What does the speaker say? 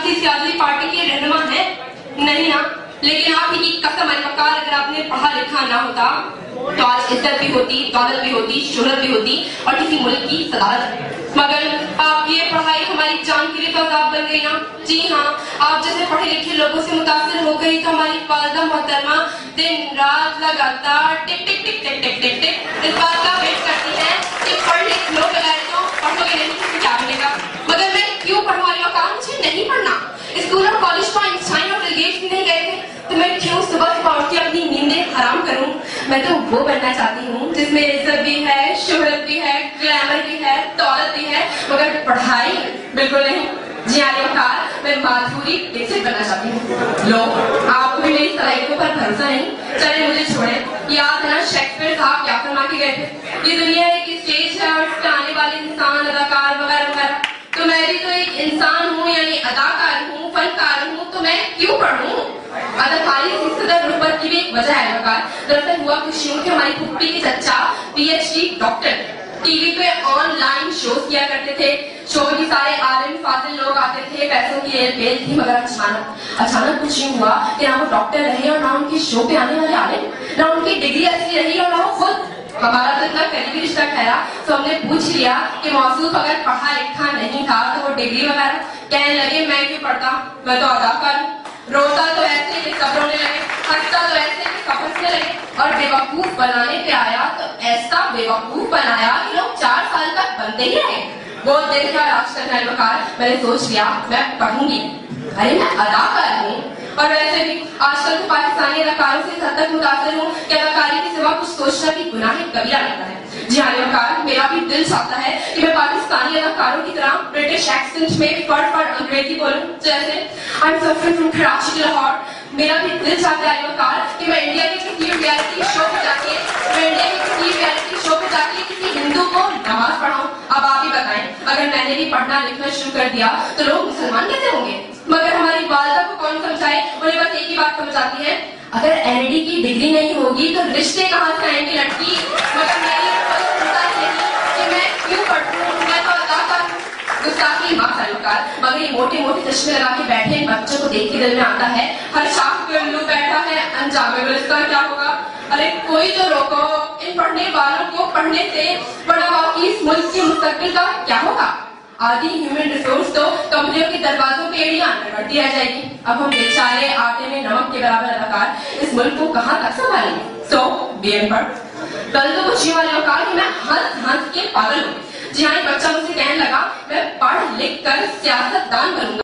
किसी सियासी पार्टी के रहनुमा हैं? नहीं ना। लेकिन आप ही की कसम अलवकार, अगर आपने पढ़ा लिखा ना होता तो आज इज्जत भी होती, दौलत भी होती, शोहरत भी होती और किसी मुल्क की सदारत। मगर आपकी ये पढ़ाई हमारी जान के लिए तो अज़ाब बन गई ना। जी हाँ, आप जैसे पढ़े लिखे लोगों से मुतासिर हो गई तो हमारी वालिदा मोहतरमा दिन रात लगातार टिक टिक टिक टिक टिक टिक टिक इस बात का वेट करती है कि पढ़ लिख लो, बगैर तो पढ़ोगे नहीं तो क्या मिलेगा। मगर मैं क्यों पढ़वा रही हूँ? कारण मुझे नहीं पढ़ना। स्कूल और कॉलेज को आइंस्टाइन और बिल गेट्स भी नहीं गए थे, तो मैं क्यों सुबह सुबह उठ के अपनी नींदें हराम करूं? मैं तो वो बनना चाहती हूँ जिसमें इज्जत भी है, शोहरत भी है, ग्लैमर भी है, दौलत भी है, मगर पढ़ाई बिल्कुल नहीं। जी आलिमकार, मैं माधुरी दीक्षित बनना चाहती हूँ। लो, आपको भी मेरी सलाहियतों पर भरोसा नहीं? चले मुझे छोड़े। याद है ना शेक्सपियर साहब क्या फरमा के गए थे? ये दुनिया एक स्टेज है और उसपे आने वाले इंसान, अदाकार वगैरह वगैरह। तो मैं भी तो एक इंसान हूँ, यानी अदाकार हूँ, फनकार हूँ, तो मैं क्यों पढ़ूं? अदाकारी गुर्बत की भी एक वजह है। दरअसल हुआ कुछ यूं कि हमारी पुप्पी के चचा PhD डॉक्टर टीवी पे ऑनलाइन शो किया करते थे। शो में सारे आलिम फाजिल लोग आते थे, पैसों की बेल थी। मगर अचानक कुछ यूं हुआ कि ना वो डॉक्टर रहे और ना उनके शो पे आने वाले आलिम, ना उनकी डिग्री असली रही और ना वो खुद। हमारा तो इतना करीबी रिश्ता ठहरा तो हमने पूछ लिया कि मौसूफ अगर पढ़ा लिखा नहीं था तो वो डिग्री वगैरह। कहने लगे मैं क्यों पढ़ता, मैं तो अदाकार हूँ। रोता तो ऐसे कि सब रोने लगे, हंसता तो ऐसे कि सब हंसने लगे, और बेवकूफ बनाने पे आया तो ऐसा बेवकूफ बनाया कि लोग 4 साल तक बनते ही रहे। वो देखा राष्ट्र अलवकार, मैंने सोच लिया मैं पढ़ूंगी। अरे मैं अदाकार हूँ, और वैसे भी आजकल तो पाकिस्तानी अदाकारों से हद तक मुतासिर हूँ कि अदाकारी के सिवा कुछ सोचना भी गुनाह कबीरा लगता है। जी हाँ अलवकार, मेरा भी दिल चाहता है कि मैं पाकिस्तानी अदाकारों की तरह ब्रिटिश एक्सेंट में फट अंग्रेजी बोलूं, जैसे I am suffering from Karachi to Lahore. मेरा भी दिल चाहता है अलवकार कि मैं इंडिया के किसी रियलिटी शो पे जाके किसी हिंदू को नमाज पढ़ाऊं। अब आप ही बताएं, अगर मैंने भी पढ़ना लिखना शुरू कर दिया तो लोग मुसलमान कैसे होंगे? मगर हमारी वालिदा को कौन समझाए? उन्हें बस एक ही बात समझ आती है, अगर NLD की डिग्री नहीं होगी तो रिश्ते कहाँ से आएंगे लड़की? मगर मेरी कि मैं क्यों पढ़ूं, मैं तो अदाकार हूँ। गुस्ताखी माफ अलवकार, मगर ये मोटे मोटे चश्मे लगा के बैठे इन बच्चों को देख के दिल में आता है हर शाख पे उल्लू बैठा है, अंजाम इसका क्या होगा? अरे कोई तो रोको, इन पढ़ने वालों को पढ़ने से बड़ा वाकई इस मुल्क के मुस्तकबिल का क्या होगा? आधी ह्यूमन रिसोर्स तो कंपनियों के दरवाजों पे एड़ियां बढ़ती रह जाएगी। अब हम बेचारे आटे में नमक के बराबर अदाकार इस मुल्क को कहाँ तक संभालेंगे? सो BM पढ़। कल तो कुछ वाले कहा कि मैं हंस के पागल हूँ। जी हाँ, बच्चा मुझसे कहने लगा मैं पढ़ लिख कर सियासतदान बनूंगा।